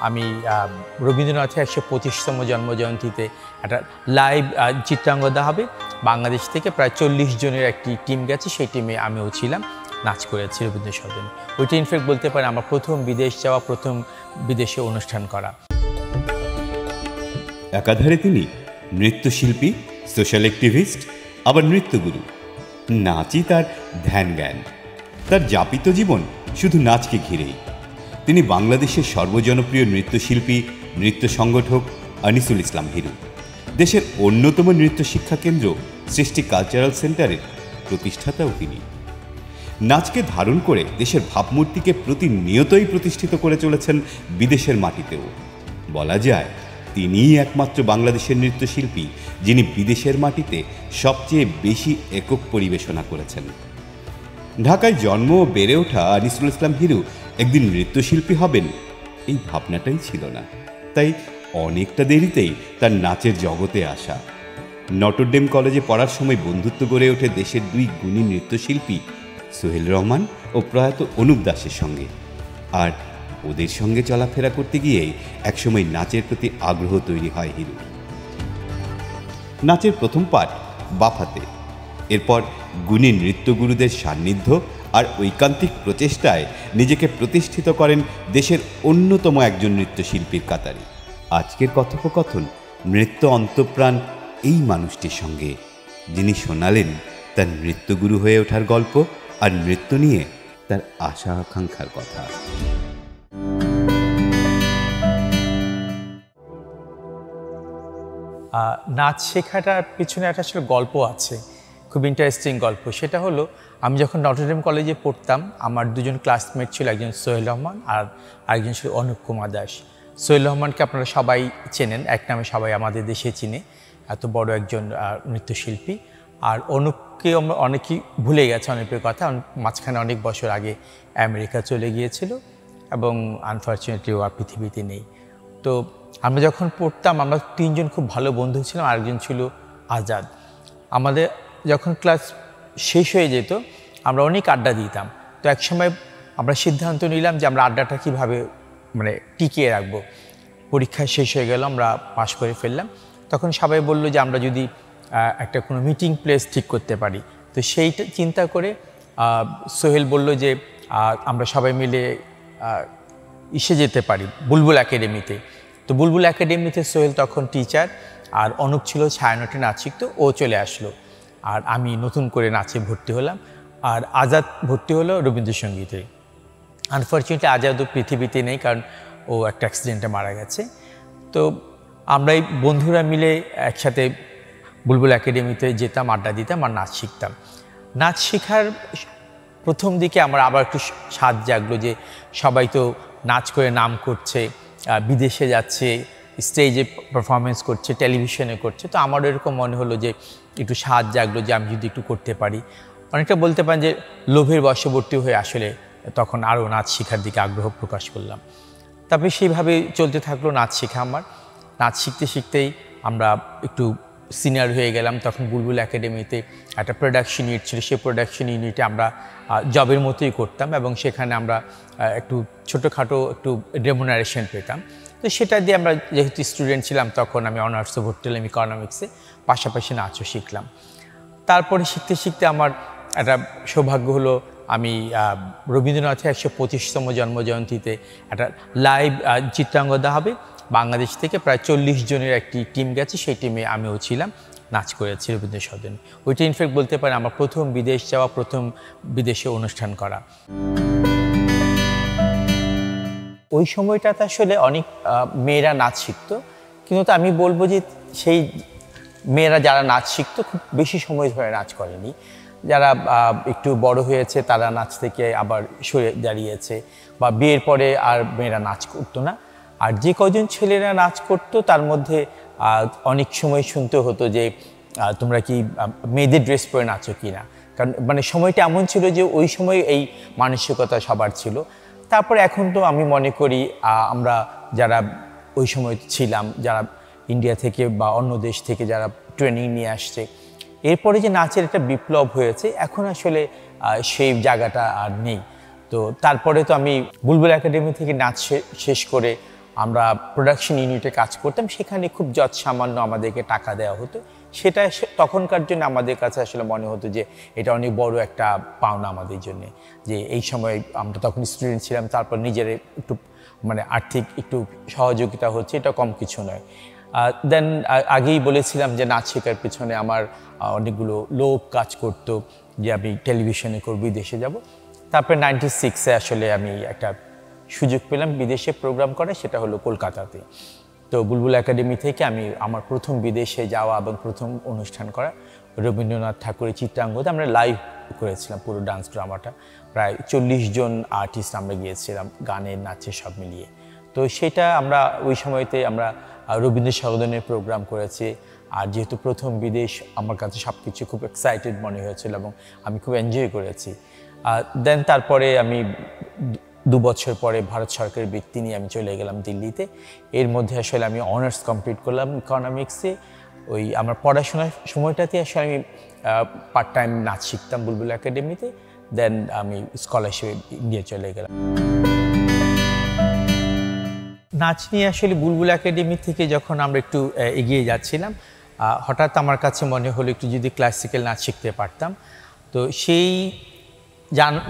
আমি রবীন্দ্রনাথের ১২৫তম জন্মজয়ন্তীতে একটা লাইভ চিত্রাঙ্গন দেওয়া হবে। বাংলাদেশ থেকে প্রায় ৪০ জনের একটি টিম গেছে, সেই টিমে আমিও ছিলাম, নাচ করেছি রবীন্দ্র সদনে। ওইটা ইনফ্যাক্ট বলতে পারেন আমার প্রথম বিদেশ যাওয়া, প্রথম বিদেশে অনুষ্ঠান করা। একাধারে তিনি নৃত্যশিল্পী, সোশ্যাল অ্যাক্টিভিস্ট, আবার নৃত্যগুরু। নাচই তার ধ্যান জ্ঞান, তার যাপিত জীবন শুধু নাচকে ঘিরেই। তিনি বাংলাদেশের সর্বজনপ্রিয় নৃত্যশিল্পী, নৃত্য সংগঠক আনিসুল ইসলাম হিরু। দেশের অন্যতম নৃত্য শিক্ষা কেন্দ্র সৃষ্টি কালচারাল সেন্টারের প্রতিষ্ঠাতাও তিনি। নাচকে ধারণ করে দেশের ভাবমূর্তিকে প্রতিনিয়তই প্রতিষ্ঠিত করে চলেছেন বিদেশের মাটিতেও। বলা যায় তিনিই একমাত্র বাংলাদেশের নৃত্যশিল্পী যিনি বিদেশের মাটিতে সবচেয়ে বেশি একক পরিবেশনা করেছেন। ঢাকায় জন্ম ও বেড়ে ওঠা আনিসুল ইসলাম হিরু একদিন নৃত্যশিল্পী হবেন এই ভাবনাটাই ছিল না। তাই অনেকটা দেরিতেই তার নাচের জগতে আসা। নটরডেম কলেজে পড়ার সময় বন্ধুত্ব গড়ে ওঠে দেশের দুই গুণী নৃত্যশিল্পী সোহেল রহমান ও প্রয়াত অনুপ দাসের সঙ্গে। আর ওদের সঙ্গে চলাফেরা করতে গিয়েই একসময় নাচের প্রতি আগ্রহ তৈরি হয় হিরুর। নাচের প্রথম পাঠ বাফাতে, এরপর গুণী নৃত্যগুরুদের সান্নিধ্য আর ঐকান্তিক প্রচেষ্টায় নিজেকে প্রতিষ্ঠিত করেন দেশের অন্যতম একজন নৃত্যশিল্পীর কাতারে। আজকের কথোপকথন নৃত্য অন্তঃপ্রাণ এই মানুষটির সঙ্গে, যিনি শোনালেন তার নৃত্যগুরু হয়ে ওঠার গল্প আর নৃত্য নিয়ে তার আশা আকাঙ্ক্ষার কথা। নাচ শেখাটার পিছনে একটা আসলে গল্প আছে, খুব ইন্টারেস্টিং গল্প। সেটা হলো আমি যখন নটরডেম কলেজে পড়তাম, আমার দুজন ক্লাসমেট ছিল, একজন সোহেল রহমান আর আরেকজন ছিল অনুপ কুমার দাস। সোহেল রহমানকে আপনারা সবাই চেনেন, এক নামে সবাই আমাদের দেশে চিনে, এত বড় একজন নৃত্যশিল্পী। আর অনুপকে আমরা অনেকেই ভুলে গেছে, অনুপের কথা। মাঝখানে অনেক বছর আগে আমেরিকা চলে গিয়েছিল এবং আনফর্চুনেটলি ও আর পৃথিবীতে নেই। তো আমরা যখন পড়তাম আমরা তিনজন খুব ভালো বন্ধু ছিলাম, আরেকজন ছিল আজাদ। আমাদের যখন ক্লাস শেষ হয়ে যেত আমরা অনেক আড্ডা দিতাম। তো একসময় আমরা সিদ্ধান্ত নিলাম যে আমরা আড্ডাটা কীভাবে টিকিয়ে রাখবো। পরীক্ষা শেষ হয়ে গেল, আমরা পাশ করে ফেললাম। তখন সবাই বলল যে আমরা যদি একটা কোনো মিটিং প্লেস ঠিক করতে পারি। তো সেইটা চিন্তা করে সোহেল বলল যে আমরা সবাই মিলে ইসে যেতে পারি বুলবুল একাডেমিতে। তো বুলবুল একাডেমিতে সোহেল তখন টিচার, আর অনুপ ছিল ছায়ানটে নাচ শিখতো, ও চলে আসলো। আর আমি নতুন করে নাচে ভর্তি হলাম। আর আজাদ ভর্তি হলো রবীন্দ্রসঙ্গীতে। আনফর্চুনেটলি আজাদও পৃথিবীতে নেই, কারণ ও একটা অ্যাক্সিডেন্টে মারা গেছে। তো আমরা এই বন্ধুরা মিলে একসাথে বুলবুল একাডেমিতে যেতাম, আড্ডা দিতাম আর নাচ শিখতাম। নাচ শেখার প্রথম দিকে আমার আবার একটু স্বাদ জাগলো যে সবাই তো নাচ করে নাম করছে, বিদেশে যাচ্ছে, স্টেজে পারফরমেন্স করছে, টেলিভিশনে করছে। তো আমারও এরকম মনে হলো যে একটু স্বাদ জাগলো যে আমি যদি একটু করতে পারি। অনেকটা বলতে পারেন যে লোভের বশবর্তী হয়ে আসলে তখন আরও নাচ শেখার দিকে আগ্রহ প্রকাশ করলাম। তারপরে সেইভাবে চলতে থাকলো নাচ শেখা আমার। নাচ শিখতে শিখতেই আমরা একটু সিনিয়র হয়ে গেলাম। তখন বুলবুল একাডেমিতে একটা প্রোডাকশন ইউনিট ছিল, সেই প্রোডাকশন ইউনিটে আমরা জবের মতোই করতাম এবং সেখানে আমরা একটু ছোটোখাটো একটু রেমুনারেশন পেতাম। তো সেটা দিয়ে আমরা যেহেতু স্টুডেন্ট ছিলাম, তখন আমি অনার্সও ভর্তি হলাম ইকোনমিক্সে, পাশাপাশি নাচও শিখলাম। তারপরে শিখতে শিখতে আমার একটা সৌভাগ্য হলো আমি রবীন্দ্রনাথের ১২৫তম জন্মজয়ন্তীতে একটা লাইভ চিত্রাঙ্গন দেওয়া হবে। বাংলাদেশ থেকে প্রায় ৪০ জনের একটি টিম গেছে, সেই টিমে আমিও ছিলাম, নাচ করেছি রবীন্দ্র সদনে। ওইটা ইনফ্যাক্ট বলতে পারেন আমার প্রথম বিদেশ যাওয়া, প্রথম বিদেশে অনুষ্ঠান করা। ওই সময়টাতে আসলে অনেক মেয়েরা নাচ শিখতো, কিন্তু তো আমি বলবো যে সেই মেয়েরা যারা নাচ শিখতো খুব বেশি সময় ধরে নাচ করেনি। যারা একটু বড় হয়েছে তারা নাচ থেকে আবার সরে দাঁড়িয়েছে, বা বিয়ের পরে আর মেয়েরা নাচ করতো না। আর যে কজন ছেলেরা নাচ করতো তার মধ্যে অনেক সময় শুনতে হতো যে তোমরা কি মেয়েদের ড্রেস পরে নাচো কি না। কারণ সময়টা এমন ছিল যে ওই সময় এই মানসিকতা সবার ছিল। তারপরে এখন তো আমি মনে করি আমরা যারা ওই সময় ছিলাম, যারা ইন্ডিয়া থেকে বা অন্য দেশ থেকে যারা ট্রেনিং নিয়ে আসছে, এরপরে যে নাচের একটা বিপ্লব হয়েছে, এখন আসলে সেই জায়গাটা আর নেই। তো তারপরে তো আমি বুলবুল একাডেমি থেকে নাচ শেষ করে আমরা প্রোডাকশন ইউনিটে কাজ করতাম, সেখানে খুব যৎসামান্য আমাদেরকে টাকা দেওয়া হতো। সেটা তখনকার জন্য আমাদের কাছে আসলে মনে হতো যে এটা অনেক বড় একটা পাওনা আমাদের জন্য, যে এই সময় আমরা তখন স্টুডেন্ট ছিলাম, তারপর নিজের একটু মানে আর্থিক একটু সহযোগিতা হচ্ছে, এটা কম কিছু নয়। দেন আগেই বলেছিলাম যে নাচ শেখার পেছনে আমার অনেকগুলো লোক কাজ করতো, যে আমি টেলিভিশনে করব, বিদেশে যাব। তারপরে 96-এ আসলে আমি একটা সুযোগ পেলাম বিদেশে প্রোগ্রাম করার, সেটা হলো কলকাতাতে। তো বুলবুল একাডেমি থেকে আমি আমার প্রথম বিদেশে যাওয়া এবং প্রথম অনুষ্ঠান করা রবীন্দ্রনাথ ঠাকুরের চিত্রাঙ্গতে আমরা লাইভ করেছিলাম পুরো ডান্স ড্রামাটা। প্রায় 40 জন আর্টিস্ট আমরা গিয়েছিলাম, গানের নাচে সব মিলিয়ে। তো সেটা আমরা ওই সময়তে আমরা রবীন্দ্র সদনের প্রোগ্রাম করেছি। আর যেহেতু প্রথম বিদেশ, আমার কাছে সব কিছু খুব এক্সাইটেড মনে হয়েছিল এবং আমি খুব এনজয় করেছি। দেন তারপরে আমি 2 বছর পরে ভারত সরকারের বৃত্তি নিয়ে আমি চলে গেলাম দিল্লিতে। এর মধ্যে আসলে আমি অনার্স কমপ্লিট করলাম ইকোনমিক্সে। ওই আমার পড়াশোনার সময়টাতে আসলে আমি পার্ট টাইম নাচ শিখতাম বুলবুল একাডেমিতে। দেন আমি স্কলারশিপে ইন্ডিয়া চলে গেলাম। নাচ নিয়ে আসলে বুলবুল একাডেমি থেকে যখন আমরা একটু এগিয়ে যাচ্ছিলাম, হঠাৎ আমার কাছে মনে হলো একটু যদি ক্লাসিক্যাল নাচ শিখতে পারতাম। তো সেই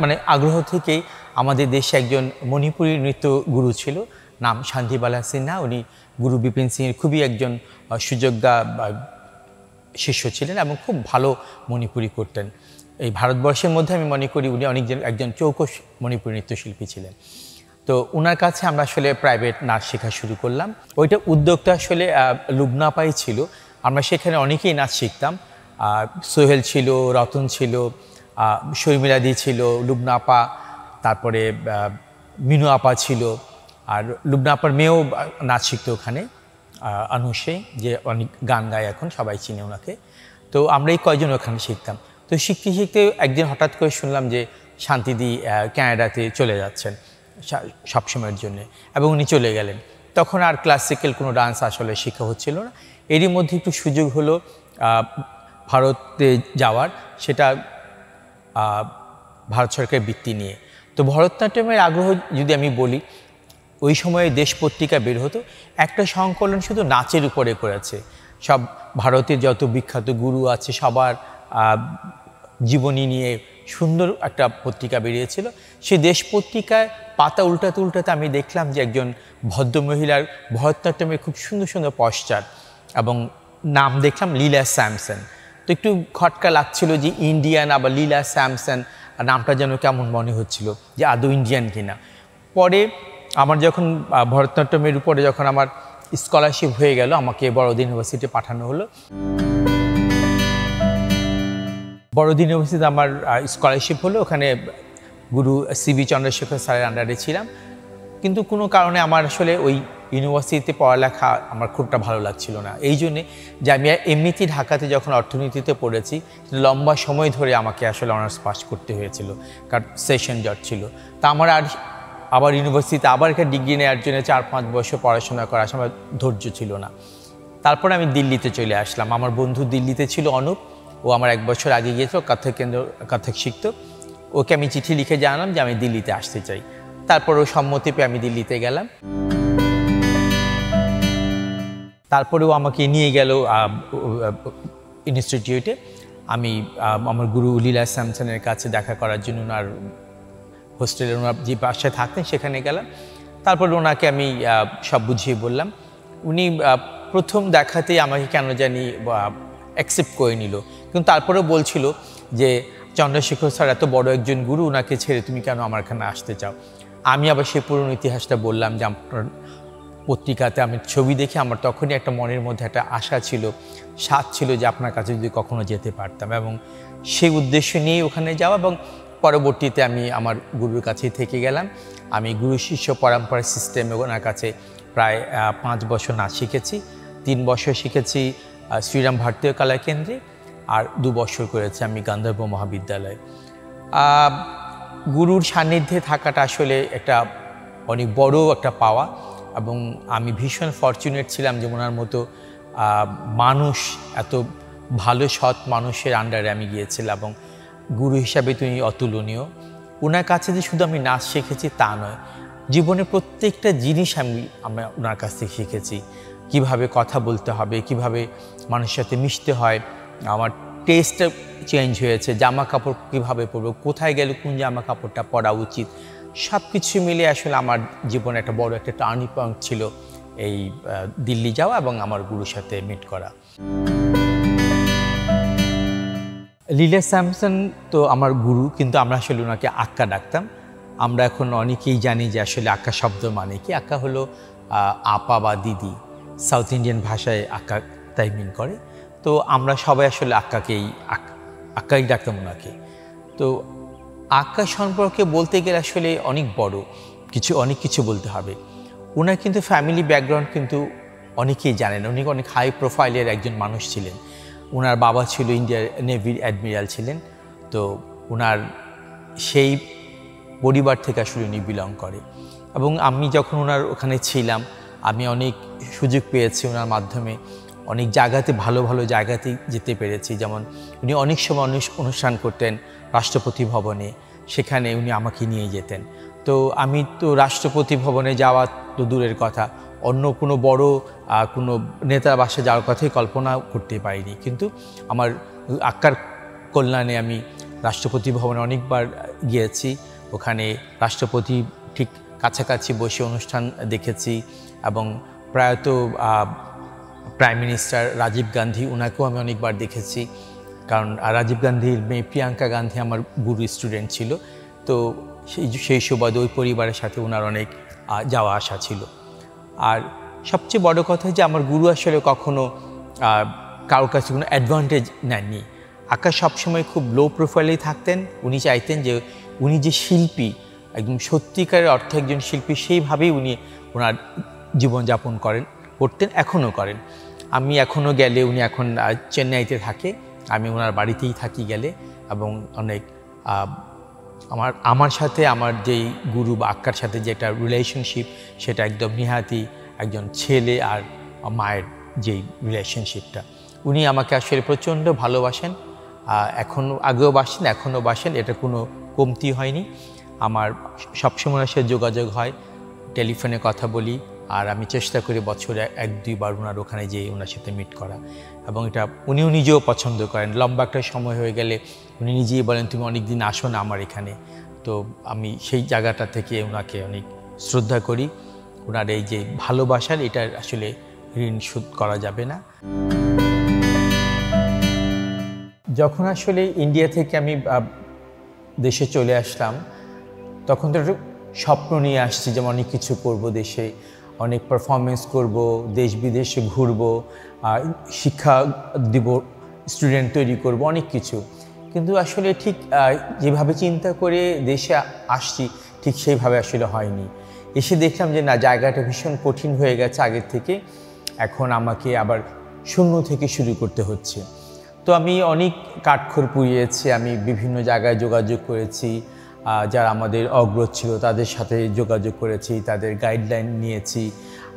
মানে আগ্রহ থেকেই আমাদের দেশে একজন মণিপুরী নৃত্য গুরু ছিল, নাম শান্তিবালা সিনহা। উনি গুরু বিপিন সিংয়ের খুবই একজন সুযোগ্য শিষ্য ছিলেন এবং খুব ভালো মণিপুরী করতেন। এই ভারতবর্ষের মধ্যে আমি মনে করি উনি একজন চৌকস মণিপুরী নৃত্যশিল্পী ছিলেন। তো ওনার কাছে আমরা আসলে প্রাইভেট নাচ শেখা শুরু করলাম। ওইটা উদ্যোগটা আসলে লুবনা আপাই ছিল। আমরা সেখানে অনেকেই নাচ শিখতাম। সোহেল ছিল, রতন ছিল, শর্মিলাদি ছিল, লুবনা আপা, তারপরে মিনু আপা ছিল, আর লুবনা আপার মেয়েও নাচ শিখতো ওখানে, অনুষে, যে অনেক গান গায়, এখন সবাই চিনে ওনাকে। তো আমরা এই কয়জন ওখানে শিখতাম। তো শিখতে শিখতে একদিন হঠাৎ করে শুনলাম যে শান্তিদি ক্যানাডাতে চলে যাচ্ছেন সবসময়ের জন্যে, এবং উনি চলে গেলেন। তখন আর ক্লাসিক্যাল কোনো ডান্স আসলে শেখা হচ্ছিল না। এরই মধ্যে একটু সুযোগ হলো ভারতে যাওয়ার, সেটা ভারত সরকারের বৃত্তি নিয়ে। তো ভরতনাট্যমের আগ্রহ যদি আমি বলি, ওই সময়ে দেশ পত্রিকা বের হতো, একটা সংকলন শুধু নাচের উপরে করেছে। সব ভারতের যত বিখ্যাত গুরু আছে সবার জীবনী নিয়ে সুন্দর একটা পত্রিকা বেরিয়েছিল। সেই দেশ পত্রিকায় পাতা উল্টাতে উল্টাতে আমি দেখলাম যে একজন ভদ্রমহিলার ভরতনাট্যমের খুব সুন্দর সুন্দর পশ্চাৎ, এবং নাম দেখলাম লীলা স্যামসন। তো একটু খটকা লাগছিল যে ইন্ডিয়ান, আবার লীলা স্যামসন নামটা যেন কেমন মনে হচ্ছিল, যে আদৌ ইন্ডিয়ান কিনা। পরে আমার যখন ভরতনাট্যমের উপরে যখন আমার স্কলারশিপ হয়ে গেল, আমাকে বড়দিন ইউনিভার্সিটি পাঠানো হলো। বড়দিন ইউনিভার্সিটিতে আমার স্কলারশিপ হলো, ওখানে গুরু সিবি চন্দ্রশেখর স্যারের আন্ডারে ছিলাম। কিন্তু কোনো কারণে আমার আসলে ওই ইউনিভার্সিটিতে পড়ালেখা আমার খুবটা ভালো লাগছিল না। এই জন্যে যে আমি এমনিতেই ঢাকাতে যখন অর্থনীতিতে পড়েছি, লম্বা সময় ধরে আমাকে আসলে অনার্স পাস করতে হয়েছিল, কারণ সেশন জট ছিল। তা আমার আবার ইউনিভার্সিটিতে আবার একটা ডিগ্রি নেওয়ার জন্য 4-5 বছর পড়াশোনা করার সময় ধৈর্য ছিল না। তারপরে আমি দিল্লিতে চলে আসলাম। আমার বন্ধু দিল্লিতে ছিল, অনুপ, ও আমার 1 বছর আগে গিয়েছিল, কত্থক শিখত। ওকে আমি চিঠি লিখে জানালাম যে আমি দিল্লিতে আসতে চাই। তারপর ও সম্মতি পেয়ে আমি দিল্লিতে গেলাম। তারপরেও আমাকে নিয়ে গেল ইনস্টিটিউটে। আমি আমার গুরু লীলা স্যামসনের কাছে দেখা করার জন্য ওনার হোস্টেলে, ওনার যে বাসায় থাকতেন সেখানে গেলাম। তারপর ওনাকে আমি সব বুঝিয়ে বললাম। উনি প্রথম দেখাতেই আমাকে কেন জানি অ্যাকসেপ্ট করে নিল, কিন্তু তারপরেও বলছিল যে চন্দ্রশেখর স্যার এত বড় একজন গুরু, ওনাকে ছেড়ে তুমি কেন আমার এখানে আসতে চাও। আমি আবার সেই পুরনো ইতিহাসটা বললাম যে আপনার পত্রিকাতে আমি ছবি দেখে আমার তখনই একটা মনের মধ্যে একটা আশা ছিল, স্বাদ ছিল যে আপনার কাছে যদি কখনো যেতে পারতাম, এবং সেই উদ্দেশ্য নিয়েই ওখানে যাওয়া। এবং পরবর্তীতে আমি আমার গুরুর কাছেই থেকে গেলাম। আমি গুরু শিষ্য পরম্পরা সিস্টেমে ওনার কাছে প্রায় 5 বছর নাচ শিখেছি। 3 বছর শিখেছি শ্রীরাম ভারতীয় কলা কেন্দ্রে, আর 2 বছর করেছি আমি গান্ধর্ব মহাবিদ্যালয়ে। গুরুর সান্নিধ্যে থাকাটা আসলে একটা অনেক বড় একটা পাওয়া, এবং আমি ভীষণ ফরচুনেট ছিলাম যে ওনার মতো মানুষ, এত ভালো সৎ মানুষের আন্ডারে আমি গিয়েছিলাম, এবং গুরু হিসাবে তিনি অতুলনীয়। ওনার কাছে যে শুধু আমি নাচ শিখেছি তা নয়, জীবনে প্রত্যেকটা জিনিস আমি ওনার কাছ থেকে শিখেছি। কিভাবে কথা বলতে হবে, কিভাবে মানুষের সাথে মিশতে হয়, আমার টেস্টটা চেঞ্জ হয়েছে, জামা কাপড় কীভাবে পরবো, কোথায় গেলে কোন জামা কাপড়টা পরা উচিত, সব কিছু মিলে আসলে আমার জীবনে একটা বড় একটা টার্নিং পয়েন্ট ছিল এই দিল্লি যাওয়া এবং আমার গুরুর সাথে মিট করা। লীলা স্যামসন তো আমার গুরু, কিন্তু আমরা আসলে ওনাকে আক্কা ডাকতাম। আমরা এখন অনেকেই জানি যে আসলে আক্কা শব্দ মানে কি। আক্কা হলো আপা বা দিদি, সাউথ ইন্ডিয়ান ভাষায় আক্কা তাই মিন করে। তো আমরা সবাই আসলে আক্কাই ডাকতাম ওনাকে। তো আক্কা সম্পর্কে বলতে গেলে আসলে অনেক কিছু বলতে হবে। ওনার কিন্তু ফ্যামিলি ব্যাকগ্রাউন্ড কিন্তু অনেকেই জানেন। উনি অনেক হাই প্রোফাইলের একজন মানুষ ছিলেন। ওনার বাবা ছিল ইন্ডিয়ার নেভির অ্যাডমিরাল ছিলেন। তো ওনার সেই পরিবার থেকে আসলে উনি বিলং করে। এবং আমি যখন ওনার ওখানে ছিলাম, আমি অনেক সুযোগ পেয়েছি ওনার মাধ্যমে, অনেক জায়গাতে ভালো জায়গাতে যেতে পেরেছি। যেমন উনি অনেক সময় অনুষ্ঠান করতেন রাষ্ট্রপতি ভবনে, সেখানে উনি আমাকে নিয়ে যেতেন। তো আমি তো রাষ্ট্রপতি ভবনে যাওয়া তো দূরের কথা, অন্য কোনো বড় কোনো নেতার বাসায় যাওয়ার কথাই কল্পনা করতে পারিনি। কিন্তু আমার আক্কার কল্যাণে আমি রাষ্ট্রপতি ভবনে অনেকবার গিয়েছি। ওখানে রাষ্ট্রপতি ঠিক কাছাকাছি বসে অনুষ্ঠান দেখেছি এবং প্রায়ত প্রাইম মিনিস্টার রাজীব গান্ধী, ওনাকেও আমি অনেকবার দেখেছি। কারণ রাজীব গান্ধীর মেয়ে প্রিয়াঙ্কা গান্ধী আমার গুরু স্টুডেন্ট ছিল। তো সেই সুবাদে ওই পরিবারের সাথে ওনার অনেক যাওয়া আসা ছিল। আর সবচেয়ে বড় কথা যে আমার গুরু আসলে কখনো কারোর কাছে কোনো অ্যাডভান্টেজ নেননি। আক্কা সবসময় খুব লো প্রোফাইলেই থাকতেন। উনি চাইতেন যে উনি যে শিল্পী, একদম সত্যিকারের অর্থে একজন শিল্পী, সেইভাবেই উনি ওনার জীবনযাপন করতেন, এখনও করেন। আমি এখনও গেলে, উনি এখন চেন্নাইতে থাকে, আমি ওনার বাড়িতেই থাকি গেলে। এবং অনেক আমার সাথে আমার যেই গুরু বা আক্কার সাথে যে একটা রিলেশনশিপ, সেটা একদম নিহাতি একজন ছেলে আর মায়ের যেই রিলেশনশিপটা, উনি আমাকে আসলে প্রচণ্ড ভালোবাসেন। আগেও বাসেন, এখনও বাসেন, এটা কোনো কমতি হয়নি। আমার সবসময় সে যোগাযোগ হয়, টেলিফোনে কথা বলি। আর আমি চেষ্টা করি বছরে 1-2 বার ওনার ওখানে যেয়ে ওনার সাথে মিট করা। এবং এটা উনিও নিজেও পছন্দ করেন। লম্বা একটা সময় হয়ে গেলে উনি নিজেই বলেন, তুমি অনেক দিন আসো না আমার এখানে। তো আমি সেই জায়গাটা থেকে ওনাকে অনেক শ্রদ্ধা করি। ওনার এই যে ভালোবাসার, এটা আসলে ঋণ শোধ করা যাবে না। যখন আসলে ইন্ডিয়া থেকে আমি দেশে চলে আসলাম, তখন তো একটু স্বপ্ন নিয়ে আসছি, যেমন অনেক কিছু করব, দেশে অনেক পারফরমেন্স করব, দেশ বিদেশে ঘুরব, শিক্ষা দিব, স্টুডেন্ট তৈরি করব, অনেক কিছু। কিন্তু আসলে ঠিক যেভাবে চিন্তা করে দেশে আসছি, ঠিক সেইভাবে আসলে হয়নি। এসে দেখলাম যে না, জায়গাটা ভীষণ কঠিন হয়ে গেছে আগের থেকে। এখন আমাকে আবার শূন্য থেকে শুরু করতে হচ্ছে। তো আমি অনেক কাঠখড় পুড়িয়েছি, আমি বিভিন্ন জায়গায় যোগাযোগ করেছি, যারা আমাদের অগ্রজ ছিল তাদের সাথে যোগাযোগ করেছি, তাদের গাইডলাইন নিয়েছি।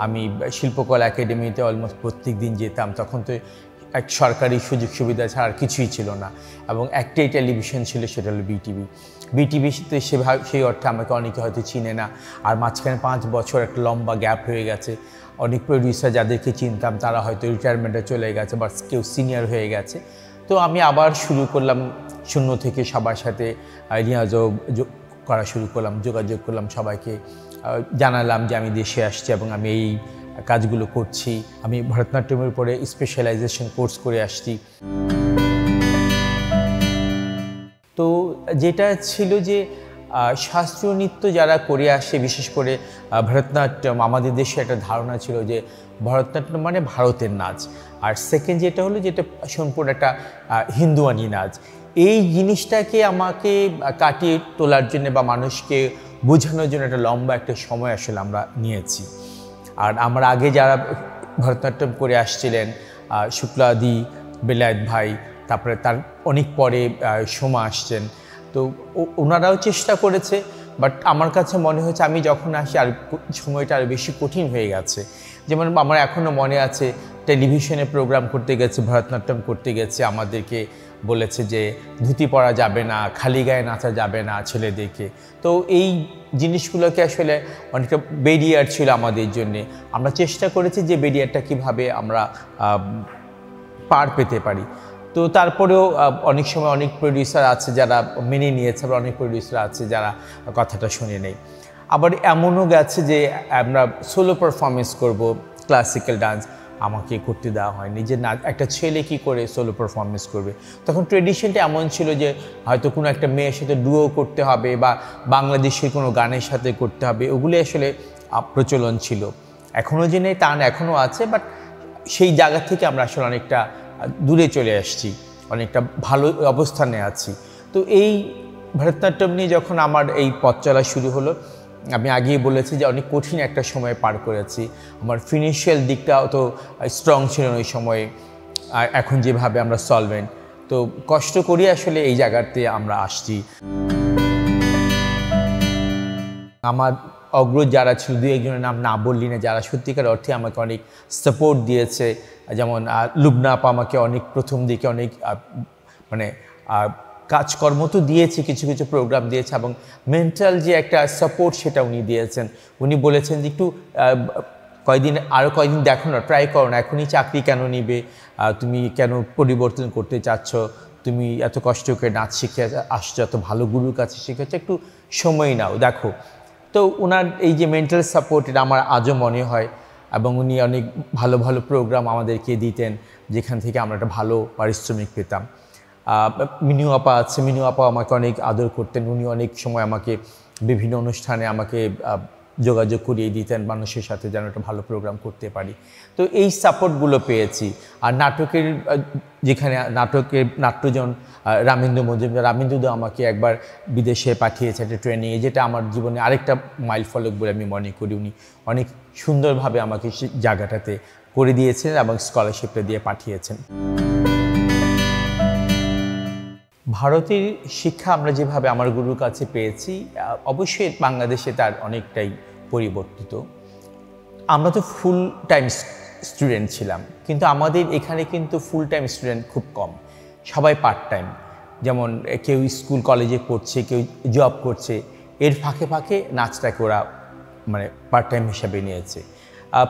আমি শিল্পকলা একাডেমিতে অলমোস্ট প্রত্যেক দিন যেতাম। তখন তো এক সরকারি সুযোগ সুবিধা ছাড়া আর কিছুই ছিল না, এবং একটাই টেলিভিশন ছিল, সেটা হলো বিটিভিতে। সেই অর্থে আমাকে অনেকে হয়তো চিনে না। আর মাঝখানে 5 বছর একটা লম্বা গ্যাপ হয়ে গেছে। অনেক প্রডিউসার যাদেরকে চিনতাম তারা হয়তো রিটায়ারমেন্টে চলে গেছে, বা কেউ সিনিয়র হয়ে গেছে। তো আমি আবার শুরু করলাম শূন্য থেকে, সবার সাথে করা শুরু করলাম, যোগাযোগ করলাম, সবাইকে জানালাম যে আমি দেশে আসছি এবং আমি এই কাজগুলো করছি। আমি ভরতনাট্যমের উপরে স্পেশালাইজেশন কোর্স করে আসছি। তো যেটা ছিল যে শাস্ত্রীয় নৃত্য যারা করে আসে, বিশেষ করে ভরতনাট্যম, আমাদের দেশে একটা ধারণা ছিল যে ভরতনাট্যম মানে ভারতের নাচ। আর সেকেন্ড যেটা হলো, যেটা সম্পূর্ণ একটা হিন্দুয়ানি নাচ। এই জিনিসটাকে আমাকে কাটিয়ে তোলার জন্য বা মানুষকে বোঝানোর জন্য একটা লম্বা একটা সময় আসলে আমরা নিয়েছি। আর আমরা আগে যারা ভরতনাট্যম করে আসছিলেন, শুক্লাদি, বেলায়েত ভাই, তারপরে তার অনেক পরে সোমা আসছেন, তো ওনারাও চেষ্টা করেছে। বাট আমার কাছে মনে হয়েছে আমি যখন আসি আর সময়টা আরও বেশি কঠিন হয়ে গেছে। যেমন আমার এখনও মনে আছে, টেলিভিশনে প্রোগ্রাম করতে গেছে, ভরতনাট্যম করতে গেছে, আমাদেরকে বলেছে যে ধুতি পরা যাবে না, খালি গায়ে নাচা যাবে না ছেলেদেরকে। তো এই জিনিসগুলোকে আসলে অনেকটা ব্যারিয়ার ছিল আমাদের জন্যে। আমরা চেষ্টা করেছি যে ব্যারিয়ারটা কীভাবে আমরা পার পেতে পারি। তো তারপরেও অনেক সময় অনেক প্রডিউসার আছে যারা মেনে নিয়েছে, আবার অনেক প্রডিউসার আছে যারা কথাটা শুনে নেই। আবার এমনও গেছে যে আমরা সোলো পারফরমেন্স করব ক্লাসিক্যাল ডান্স, আমাকে করতে দেওয়া হয়নি। যে না, একটা ছেলে কি করে সোলো পারফরমেন্স করবে। তখন ট্রেডিশনটা এমন ছিল যে হয়তো কোনো একটা মেয়ের সাথে ডুও করতে হবে বা বাংলাদেশের কোনো গানের সাথে করতে হবে, ওগুলি আসলে প্রচলন ছিল। এখনও যে নেই তা না, এখনও আছে, বাট সেই জায়গা থেকে আমরা আসলে অনেকটা দূরে চলে আসছি, অনেকটা ভালো অবস্থানে আছি। তো এই ভরতনাট্যম নিয়ে যখন আমার এই পথ চলা শুরু হলো, আমি আগেই বলেছি যে অনেক কঠিন একটা সময় পার করেছি। আমার ফিনান্সিয়াল দিকটাও তো স্ট্রং ছিল ওই সময়ে, আর এখন যেভাবে আমরা সলভেন্ট, তো কষ্ট করি আসলে এই জায়গাতে আমরা আসছি। আমার অগ্রজ যারা ছিল, দুই একজনের নাম না বললি না, যারা সত্যিকার অর্থে আমাকে অনেক সাপোর্ট দিয়েছে। যেমন লুবনা আপা আমাকে অনেক প্রথম দিকে অনেক মানে কাজকর্ম তো দিয়েছে, কিছু কিছু প্রোগ্রাম দিয়েছে, এবং মেন্টাল যে একটা সাপোর্ট সেটা উনি দিয়েছেন। উনি বলেছেন যে একটু আরও কয়েকদিন দেখো না, ট্রাই করো না, এখনই চাকরি কেন নিবে, তুমি কেন পরিবর্তন করতে চাচ্ছ, তুমি এত কষ্ট করে নাচ শিখে আসছো, এত ভালো গুরুর কাছে শিখেছো, একটু সময় নাও, দেখো। তো ওনার এই যে মেন্টাল সাপোর্ট, এটা আমার আজও মনে হয়। এবং উনি অনেক ভালো ভালো প্রোগ্রাম আমাদেরকে দিতেন, যেখান থেকে আমরা একটা ভালো পারিশ্রমিক পেতাম। মিনু আপা আছে, মিনু আপা আমাকে অনেক আদর করতেন। উনি অনেক সময় আমাকে বিভিন্ন অনুষ্ঠানে আমাকে যোগাযোগ করিয়ে দিতেন মানুষের সাথে, যেন একটা ভালো প্রোগ্রাম করতে পারি। তো এই সাপোর্টগুলো পেয়েছি। আর নাটকের যেখানে নাট্যজন রামেন্দু মজুমদার, রামেন্দুদা আমাকে একবার বিদেশে পাঠিয়েছে একটা ট্রেনিংয়ে, যেটা আমার জীবনে আরেকটা মাইল ফলক বলে আমি মনে করি। উনি অনেক সুন্দরভাবে আমাকে সেই জায়গাটাতে করে দিয়েছেন এবং স্কলারশিপটা দিয়ে পাঠিয়েছেন। ভারতের শিক্ষা আমরা যেভাবে আমার গুরুর কাছে পেয়েছি, অবশ্যই বাংলাদেশে তার অনেকটাই পরিবর্তিত। আমরা তো ফুল টাইম স্টুডেন্ট ছিলাম, কিন্তু আমাদের এখানে কিন্তু ফুল টাইম স্টুডেন্ট খুব কম, সবাই পার্ট টাইম। যেমন কেউ স্কুল কলেজে পড়ছে, কেউ জব করছে, এর ফাঁকে ফাঁকে নাচটাকে ওরা মানে পার্ট টাইম হিসাবে নিয়েছে।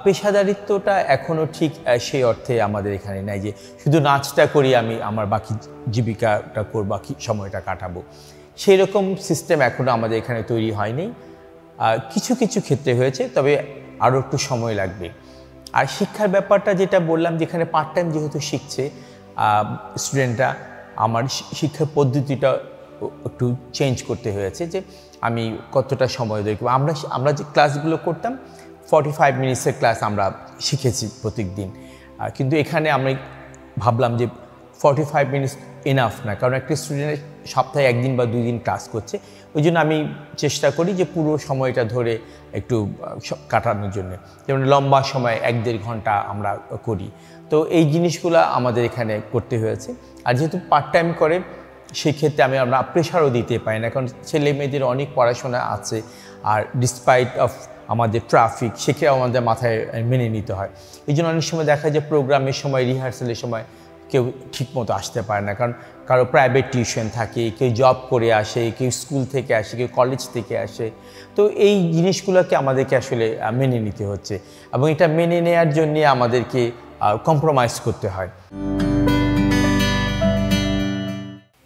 পেশাদারিত্বটা এখনও ঠিক সেই অর্থে আমাদের এখানে নাই যে শুধু নাচটা করি, আমি আমার বাকি জীবিকাটা করব, বাকি সময়টা কাটাবো, সেই রকম সিস্টেম এখনও আমাদের এখানে তৈরি হয়নি। কিছু কিছু ক্ষেত্রে হয়েছে, তবে আরও একটু সময় লাগবে। আর শিক্ষার ব্যাপারটা যেটা বললাম, যেখানে পার্ট টাইম যেহেতু শিখছে স্টুডেন্টরা, আমার শিক্ষার পদ্ধতিটা একটু চেঞ্জ করতে হয়েছে, যে আমি কতটা সময় দেখব। আমরা যে ক্লাসগুলো করতাম 45 মিনিটসের ক্লাস আমরা শিখেছি প্রত্যেক দিন, কিন্তু এখানে আমরা ভাবলাম যে 45 মিনিটস এনাফ না, কারণ একটা স্টুডেন্টের সপ্তাহে একদিন বা 2 দিন ক্লাস করছে। ওই জন্য আমি চেষ্টা করি যে পুরো সময়টা ধরে একটু কাটানোর জন্য, যেমন লম্বা সময় 1-1.5 ঘন্টা আমরা করি। তো এই জিনিসগুলো আমাদের এখানে করতে হয়েছে। আর যেহেতু পার্ট টাইম করে, সেক্ষেত্রে আমরা প্রেশারও দিতে পারি না, কারণ ছেলে মেয়েদের অনেক পড়াশোনা আছে। আর ডিসপাইট অফ আমাদের ট্রাফিক, সেক্ষেত্রে আমাদের মাথায় মেনে নিতে হয়। এই জন্য অনেক সময় দেখা যায় প্রোগ্রামের সময়, রিহার্সালের সময় কেউ ঠিকমতো আসতে পারে না, কারণ কারো প্রাইভেট টিউশন থাকে, কেউ জব করে আসে, কেউ স্কুল থেকে আসে, কেউ কলেজ থেকে আসে। তো এই জিনিসগুলোকে আমাদেরকে আসলে মেনে নিতে হচ্ছে, এবং এটা মেনে নেওয়ার জন্যে আমাদেরকে কম্প্রোমাইজ করতে হয়।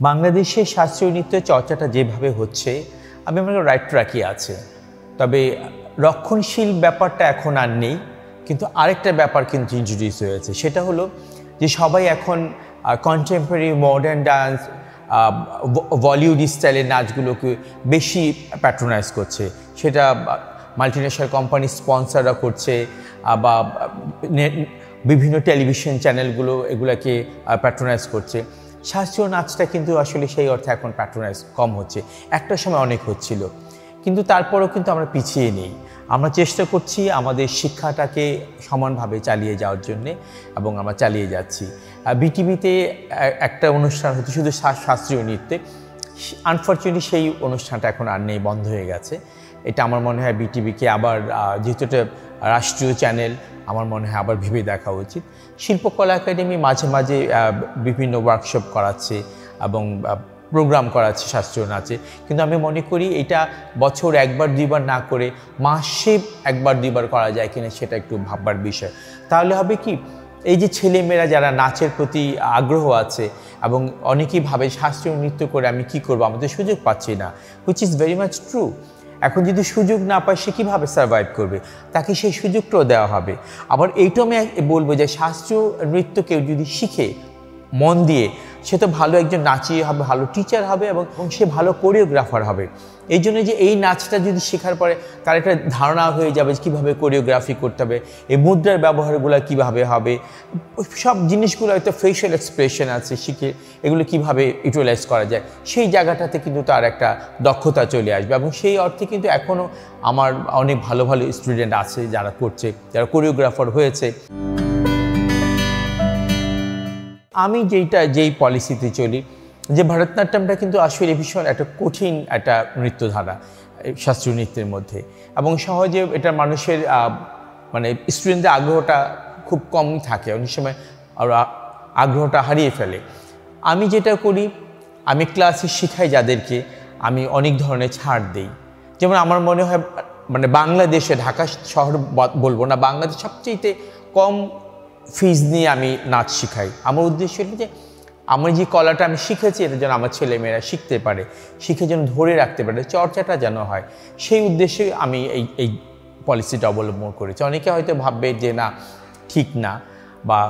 বাংলাদেশের শাস্ত্রীয় নৃত্য চর্চাটা যেভাবে হচ্ছে, আমি মনে করি রাইট ট্র্যাকই আছে। তবে রক্ষণশীল ব্যাপারটা এখন আর নেই, কিন্তু আরেকটা ব্যাপার কিন্তু ইন্ট্রোডিউস হয়েছে, সেটা হলো যে সবাই এখন কন্টেম্পোরারি মডার্ন ডান্স, বলিউড স্টাইলের নাচগুলোকে বেশি প্যাট্রোনাইজ করছে। সেটা মাল্টিন্যাশনাল কোম্পানি স্পন্সররা করছে, বা বিভিন্ন টেলিভিশন চ্যানেলগুলো এগুলোকে প্যাট্রোনাইজ করছে। শাস্ত্রীয় নাচটা কিন্তু আসলে সেই অর্থে এখন প্যাট্রোনাইজ কম হচ্ছে, একটা সময় অনেক হচ্ছিল, কিন্তু তারপরেও কিন্তু আমরা পিছিয়ে নেই। আমরা চেষ্টা করছি আমাদের শিক্ষাটাকে সমানভাবে চালিয়ে যাওয়ার জন্যে, এবং আমরা চালিয়ে যাচ্ছি। বিটিভিতে একটা অনুষ্ঠান হতো শুধু শাস্ত্রীয় নৃত্যে, আনফর্চুনেটলি সেই অনুষ্ঠানটা এখন আর নেই, বন্ধ হয়ে গেছে। এটা আমার মনে হয় বিটিভিকে আবার, যেহেতু এটা রাষ্ট্রীয় চ্যানেল, আমার মনে হয় আবার ভেবে দেখা উচিত। শিল্পকলা একাডেমি মাঝে মাঝে বিভিন্ন ওয়ার্কশপ করাচ্ছে এবং প্রোগ্রাম করাচ্ছে শাস্ত্রীয় নাচে, কিন্তু আমি মনে করি এটা বছর একবার দুইবার না করে মাসে একবার দুইবার করা যায় কিনা সেটা একটু ভাববার বিষয়। তাহলে হবে কি, এই যে ছেলেমেয়েরা যারা নাচের প্রতি আগ্রহ আছে এবং অনেকেই ভাবে শাস্ত্রীয় নৃত্য করে আমি কি করব, আমাদের সুযোগ পাচ্ছি না, which is very much true. এখন যদি সুযোগ না পায় সে কীভাবে সার্ভাইভ করবে, তাকে সেই সুযোগটাও দেওয়া হবে। আবার এইটাও আমি বলবো যে শাস্ত্রীয় নৃত্য কেউ যদি শিখে মন দিয়ে, সে তো ভালো একজন নাচিয়ে হবে, ভালো টিচার হবে এবং সে ভালো কোরিওগ্রাফার হবে। এই জন্য যে এই নাচটা যদি শেখার পরে তার একটা ধারণা হয়ে যাবে কীভাবে কোরিওগ্রাফি করতে হবে, এই মুদ্রার ব্যবহারগুলো কীভাবে হবে, সব জিনিসগুলো হয়তো ফেশিয়াল এক্সপ্রেশন আছে, শিখে এগুলো কীভাবে ইউটিলাইজ করা যায়, সেই জায়গাটাতে কিন্তু তার একটা দক্ষতা চলে আসবে। এবং সেই অর্থে কিন্তু এখনও আমার অনেক ভালো ভালো স্টুডেন্ট আছে যারা করছে, যারা কোরিওগ্রাফার হয়েছে। আমি যেই পলিসিতে চলি যে ভারতনাট্যমটা কিন্তু আসলে ভীষণ একটা কঠিন একটা নৃত্যধারা শাস্ত্রীয় নৃত্যের মধ্যে, এবং সহজে এটা মানুষের মানে স্টুডেন্টদের আগ্রহটা খুব কম থাকে, অনেক সময় আগ্রহটা হারিয়ে ফেলে। আমি যেটা করি, আমি ক্লাসে শেখাই যাদেরকে, আমি অনেক ধরনের ছাড় দিই। যেমন আমার মনে হয় মানে বাংলাদেশে, ঢাকা শহর বলবো না, বাংলাদেশ সবচেয়ে কম ফিজ নিয়ে আমি নাচ শিখাই। আমার উদ্দেশ্য হলো যে আমার যে কলাটা আমি শিখেছি এটা যেন আমার ছেলেমেয়েরা শিখতে পারে, শিখে যেন ধরে রাখতে পারে, চর্চাটা যেন হয়, সেই উদ্দেশ্যে আমি এই পলিসিটা অবলম্বন করেছি। অনেকে হয়তো ভাববে যে না ঠিক না, বা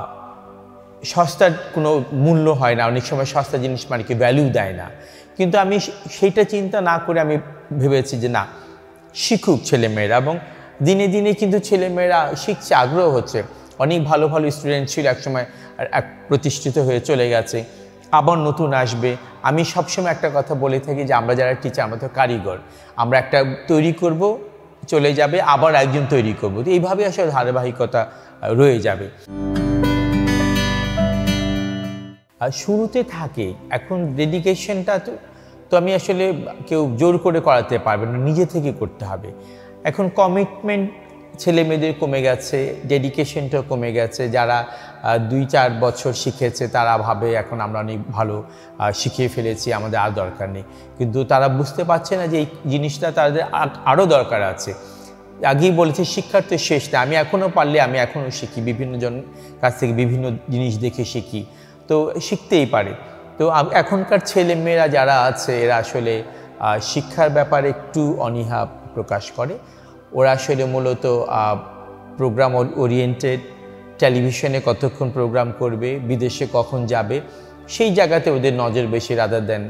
সস্তার কোনো মূল্য হয় না, অনেক সময় সস্তা জিনিস মানে কি ভ্যালু দেয় না, কিন্তু আমি সেইটা চিন্তা না করে আমি ভেবেছি যে না, শিখুক ছেলেমেয়েরা, এবং দিনে দিনে কিন্তু ছেলেমেয়েরা শিখছে, আগ্রহ হচ্ছে। অনেক ভালো ভালো স্টুডেন্ট ছিল একসময়, প্রতিষ্ঠিত হয়ে চলে গেছে, আবার নতুন আসবে। আমি সবসময় একটা কথা বলে থাকি যে আমরা যারা টিচার, আমরা তো কারিগর, আমরা একটা তৈরি করব, চলে যাবে, আবার একজন তৈরি করব, তো এইভাবে আসলে ধারাবাহিকতা রয়ে যাবে। আর শুরুতে থাকে, এখন ডেডিকেশনটা তো আমি আসলে কেউ জোর করে করাতে পারবে না, নিজে থেকে করতে হবে। এখন কমিটমেন্ট ছেলে মেয়েদের কমে গেছে, ডেডিকেশনটাও কমে গেছে। যারা 2-4 বছর শিখেছে তারা ভাবে এখন আমরা অনেক ভালো শিখিয়ে ফেলেছি, আমাদের আর দরকার নেই, কিন্তু তারা বুঝতে পারছে না যে এই জিনিসটা তাদের আরও দরকার আছে। আগেই বলেছে শিক্ষার তো শেষ না, আমি এখনও পারলে আমি এখনও শিখি, বিভিন্ন জন কাছ থেকে বিভিন্ন জিনিস দেখে শিখি, তো শিখতেই পারে। তো এখনকার ছেলে মেয়েরা যারা আছে এরা আসলে শিক্ষার ব্যাপারে একটু অনীহা প্রকাশ করে। ওরা আসলে মূলত প্রোগ্রাম ওরিয়েন্টেড, টেলিভিশনে কতক্ষণ প্রোগ্রাম করবে, বিদেশে কখন যাবে, সেই জায়গাতে ওদের নজর বেশি রাদার দেন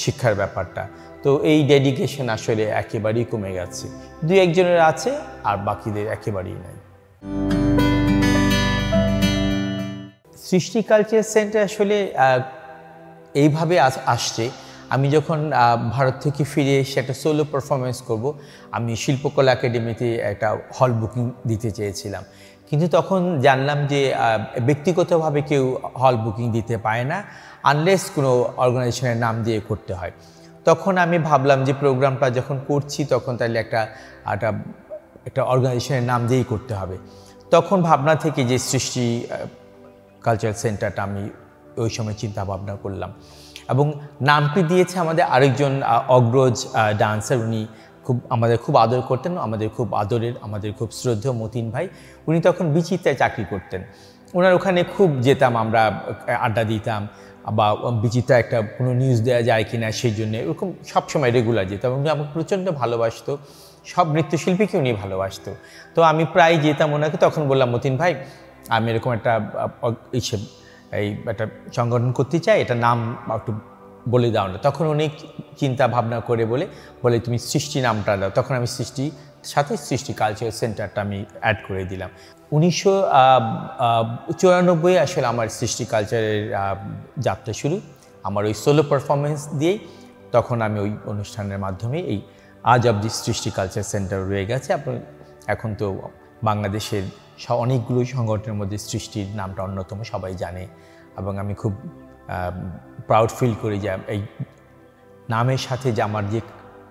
শিক্ষার ব্যাপারটা। তো এই ডেডিকেশন আসলে একেবারেই কমে গেছে, 2-1 জনের আছে, আর বাকিদের একেবারেই নাই। সৃষ্টি কালচার সেন্টার আসলে এইভাবে আসছে। আমি যখন ভারত থেকে ফিরে এসে একটা সোলো পারফরমেন্স করব, আমি শিল্পকলা একাডেমিতে একটা হল বুকিং দিতে চেয়েছিলাম, কিন্তু তখন জানলাম যে ব্যক্তিগতভাবে কেউ হল বুকিং দিতে পারে না, আনলেস কোনো অর্গানাইজেশনের নাম দিয়ে করতে হয়। তখন আমি ভাবলাম যে প্রোগ্রামটা যখন করছি তখন তাহলে একটা অর্গানাইজেশনের নাম দিয়েই করতে হবে। তখন ভাবনা থেকে যে সৃষ্টি কালচারাল সেন্টারটা আমি ওই সময় চিন্তা ভাবনা করলাম, এবং নামটি দিয়েছে আমাদের আরেকজন অগ্রজ ডান্সার, উনি আমাদের খুব আদর করতেন, আমাদের খুব আদরের, আমাদের খুব শ্রদ্ধেয় মতিন ভাই। উনি তখন বিচিত্রায় চাকরি করতেন, ওনার ওখানে খুব যেতাম, আমরা আড্ডা দিতাম, বা বিচিত্রা একটা কোনো নিউজ দেওয়া যায় কিনা সেই জন্য এরকম সবসময় রেগুলার যেতাম। উনি আমাকে প্রচণ্ড ভালোবাসতো, সব নৃত্যশিল্পীকে উনি ভালোবাসতো। তো আমি প্রায় যেতাম ওনাকে, তখন বললাম মতিন ভাই আমি এরকম একটা একটা সংগঠন করতে চাই, এটা নাম একটু বলে দাও না। তখন অনেক চিন্তা ভাবনা করে বলে তুমি সৃষ্টি নামটা দাও। তখন আমি সৃষ্টির সাথে সৃষ্টি কালচারাল সেন্টারটা আমি অ্যাড করে দিলাম। 1994 আসলে আমার সৃষ্টি কালচারের যাত্রা শুরু, আমার ওই সোলো পারফরমেন্স দিয়েই। তখন আমি ওই অনুষ্ঠানের মাধ্যমে এই আজ অবধি সৃষ্টি কালচার সেন্টার রয়ে গেছে। এখন তো বাংলাদেশের অনেকগুলো সংগঠনের মধ্যে সৃষ্টির নামটা অন্যতম, সবাই জানে, এবং আমি খুব প্রাউড ফিল করি যে এই নামের সাথে যে আমার যে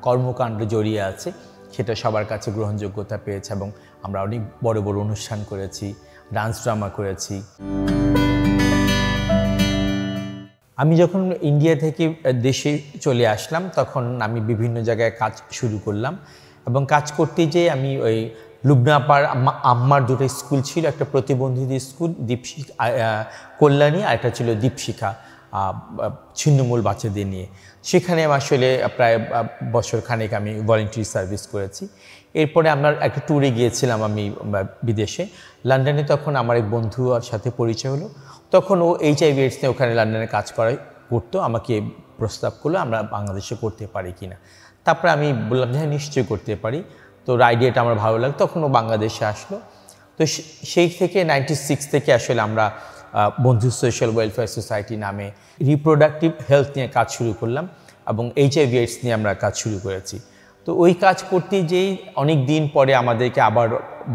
কর্মকাণ্ড জড়িয়ে আছে সেটা সবার কাছে গ্রহণযোগ্যতা পেয়েছে এবং আমরা অনেক বড় বড় অনুষ্ঠান করেছি, ডান্স ড্রামা করেছি। আমি যখন ইন্ডিয়া থেকে দেশে চলে আসলাম তখন আমি বিভিন্ন জায়গায় কাজ শুরু করলাম এবং কাজ করতে যেয়ে আমি ওই লুবনাপাড় আম্মার দুটো স্কুল ছিল, একটা প্রতিবন্ধীদের স্কুল দীপশিখা কল্যাণী, আর একটা ছিল দীপশিখা ছিন্নমূল বাচ্চাদের নিয়ে। সেখানে আসলে প্রায় বছর খানেক আমি ভলেন্টারি সার্ভিস করেছি। এরপরে আমরা একটা ট্যুরে গিয়েছিলাম আমি বিদেশে, লন্ডনে। তখন আমার এক বন্ধুর সাথে পরিচয় হলো। তখন ও HIV/AIDS নিয়ে ওখানে লন্ডনে কাজ করতো, আমাকে প্রস্তাব করলো আমরা বাংলাদেশে করতে পারি কিনা। তারপরে আমি বললাম যে হ্যাঁ নিশ্চয়ই করতে পারি। তো আইডিয়াটা আমার ভালো লাগে। তখন ও বাংলাদেশে আসলো। তো সেই থেকে 96 থেকে আসলে আমরা বন্ধু সোশ্যাল ওয়েলফেয়ার সোসাইটি নামে রিপ্রোডাক্টিভ হেলথ নিয়ে কাজ শুরু করলাম এবং HIV/AIDS নিয়ে আমরা কাজ শুরু করেছি। তো ওই কাজ করতে যেই অনেক দিন পরে আমাদেরকে আবার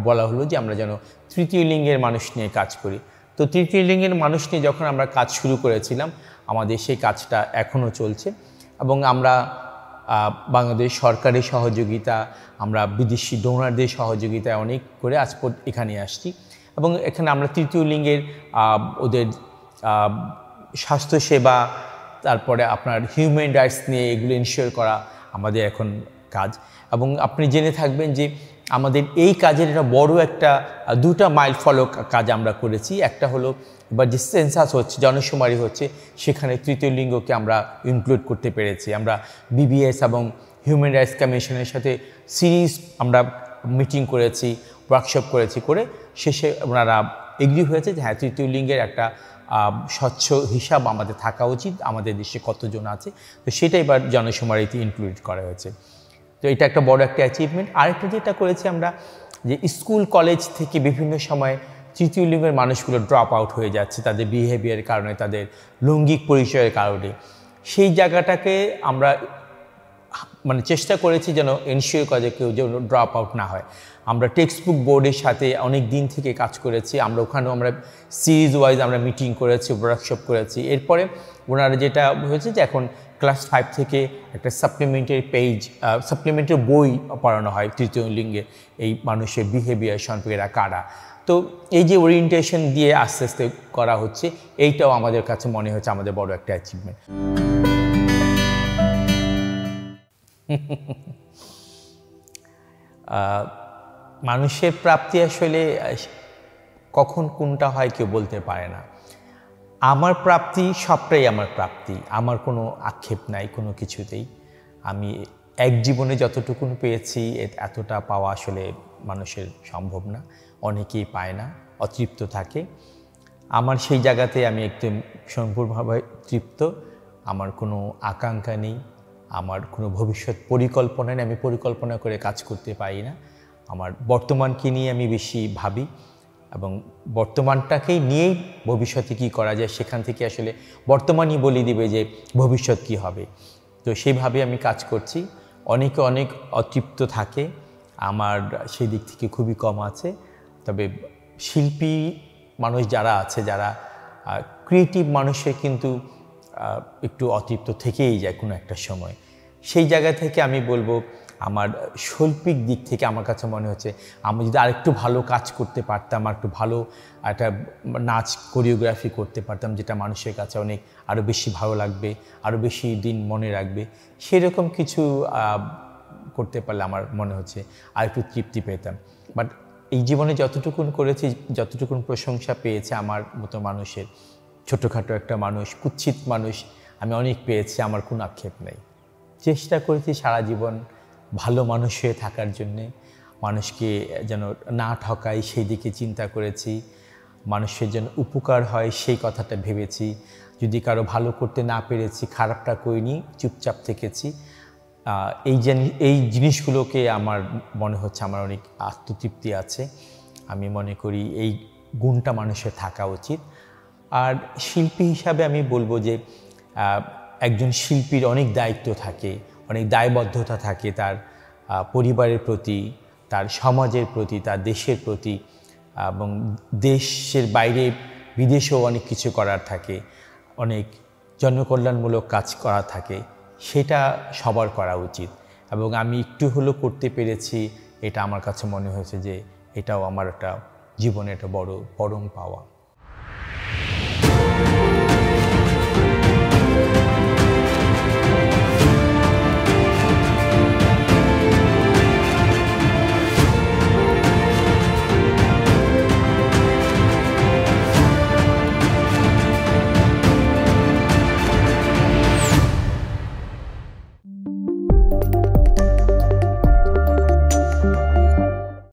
বলা হলো যে আমরা যেন তৃতীয় লিঙ্গের মানুষ নিয়ে কাজ করি। তো তৃতীয় লিঙ্গের মানুষ নিয়ে যখন আমরা কাজ শুরু করেছিলাম, আমাদের সেই কাজটা এখনও চলছে এবং আমরা বাংলাদেশ সরকারের সহযোগিতা, আমরা বিদেশি ডোনারদের সহযোগিতায় অনেক করে আজ এখানে আসছি এবং এখানে আমরা তৃতীয় লিঙ্গের ওদের স্বাস্থ্যসেবা, তারপরে আপনার হিউম্যান রাইটস নিয়ে এগুলো ইনশিওর করা আমাদের এখন কাজ। এবং আপনি জেনে থাকবেন যে আমাদের এই কাজের একটা বড় একটা দুটা মাইল ফলক কাজ আমরা করেছি। একটা হলো এবার যে সেন্সাস হচ্ছে, জনশুমারি হচ্ছে, সেখানে তৃতীয় লিঙ্গকে আমরা ইনক্লুড করতে পেরেছি। আমরা BBS এবং হিউম্যান রাইটস কমিশনের সাথে সিরিজ আমরা মিটিং করেছি, ওয়ার্কশপ করেছি, করে শেষে ওনারা এগ্রি হয়েছে যে হ্যাঁ তৃতীয় লিঙ্গের একটা স্বচ্ছ হিসাব আমাদের থাকা উচিত, আমাদের দেশে কতজন আছে। তো সেটা এবার জনশুমারিতে ইনক্লুড করা হয়েছে। তো এটা একটা বড় একটা অ্যাচিভমেন্ট। আরেকটা যেটা করেছি আমরা, যে স্কুল কলেজ থেকে বিভিন্ন সময় তৃতীয় লিঙ্গের মানুষগুলো ড্রপ আউট হয়ে যাচ্ছে তাদের বিহেভিয়ারের কারণে, তাদের লৈঙ্গিক পরিচয়ের কারণে। সেই জায়গাটাকে আমরা মানে চেষ্টা করেছি যেন এনশিওর করা যায় কেউ যেন ড্রপ আউট না হয়। আমরা টেক্সট বুক বোর্ডের সাথে অনেক দিন থেকে কাজ করেছি। আমরা ওখানেও আমরা সিরিজ ওয়াইজ আমরা মিটিং করেছি, ওয়ার্কশপ করেছি। এরপরে ওনারা যেটা হয়েছে যে এখন ক্লাস 5 থেকে একটা সাপ্লিমেন্টারি বই পড়ানো হয় তৃতীয় লিঙ্গে এই মানুষের বিহেভিয়ার সম্পর্কে এরা কারা। তো এই যে ওরিয়েন্টেশন দিয়ে আস্তে আস্তে করা হচ্ছে, এইটাও আমাদের কাছে মনে হচ্ছে আমাদের বড় একটা অ্যাচিভমেন্ট। মানুষের প্রাপ্তি আসলে কখন কোনটা হয় কেউ বলতে পারে না। আমার প্রাপ্তি সবটাই আমার প্রাপ্তি, আমার কোনো আক্ষেপ নাই কোনো কিছুতেই। আমি এক জীবনে যতটুকুন পেয়েছি এতটা পাওয়া আসলে মানুষের সম্ভব না, অনেকেই পায় না, অতৃপ্ত থাকে। আমার সেই জায়গাতে আমি একদম সম্পূর্ণভাবে তৃপ্ত। আমার কোনো আকাঙ্ক্ষা নেই, আমার কোনো ভবিষ্যৎ পরিকল্পনা নেই, আমি পরিকল্পনা করে কাজ করতে পারি না। আমার বর্তমানকে নিয়ে আমি বেশি ভাবি এবং বর্তমানটাকেই নিয়েই ভবিষ্যতে কী করা যায় সেখান থেকে আসলে বর্তমানই বলে দিবে যে ভবিষ্যৎ কী হবে। তো সেইভাবে আমি কাজ করছি। অনেকে অনেক অতৃপ্ত থাকে, আমার সেই দিক থেকে খুবই কম আছে। তবে শিল্পী মানুষ যারা আছে, যারা ক্রিয়েটিভ মানুষের কিন্তু একটু অতৃপ্ত থেকেই যায় কোনো একটা সময়। সেই জায়গা থেকে আমি বলবো আমার শৈল্পিক দিক থেকে আমার কাছে মনে হচ্ছে আমি যদি আরেকটু ভালো কাজ করতে পারতাম, আর একটু ভালো একটা নাচ কোরিওগ্রাফি করতে পারতাম যেটা মানুষের কাছে অনেক আরও বেশি ভালো লাগবে, আরও বেশি দিন মনে রাখবে, সেরকম কিছু করতে পারলে আমার মনে হচ্ছে আর একটু তৃপ্তি পেতাম। বাট এই জীবনে যতটুকুন করেছি, যতটুকুন প্রশংসা পেয়েছে আমার মতো মানুষের, ছোটোখাটো একটা মানুষ, কুৎসিত মানুষ আমি অনেক পেয়েছি, আমার কোনো আক্ষেপ নেই। চেষ্টা করেছি সারা জীবন ভালো মানুষ হয়ে থাকার জন্যে, মানুষকে যেন না ঠকাই সেই দিকে চিন্তা করেছি, মানুষের যেন উপকার হয় সেই কথাটা ভেবেছি। যদি কারো ভালো করতে না পেরেছি, খারাপটা করিনি, চুপচাপ থেকেছি। এই জিনিসগুলোকে আমার মনে হচ্ছে আমার অনেক আত্মতৃপ্তি আছে। আমি মনে করি এই গুণটা মানুষের থাকা উচিত। আর শিল্পী হিসাবে আমি বলবো যে একজন শিল্পীর অনেক দায়িত্ব থাকে, অনেক দায়বদ্ধতা থাকে তার পরিবারের প্রতি, তার সমাজের প্রতি, তার দেশের প্রতি, এবং দেশের বাইরে বিদেশেও অনেক কিছু করার থাকে, অনেক জনকল্যাণমূলক কাজ করা থাকে। সেটা সবার করা উচিত এবং আমি একটু হলেও করতে পেরেছি, এটা আমার কাছে মনে হয়েছে যে এটাও আমার একটা জীবনে একটা বড় পরম পাওয়া।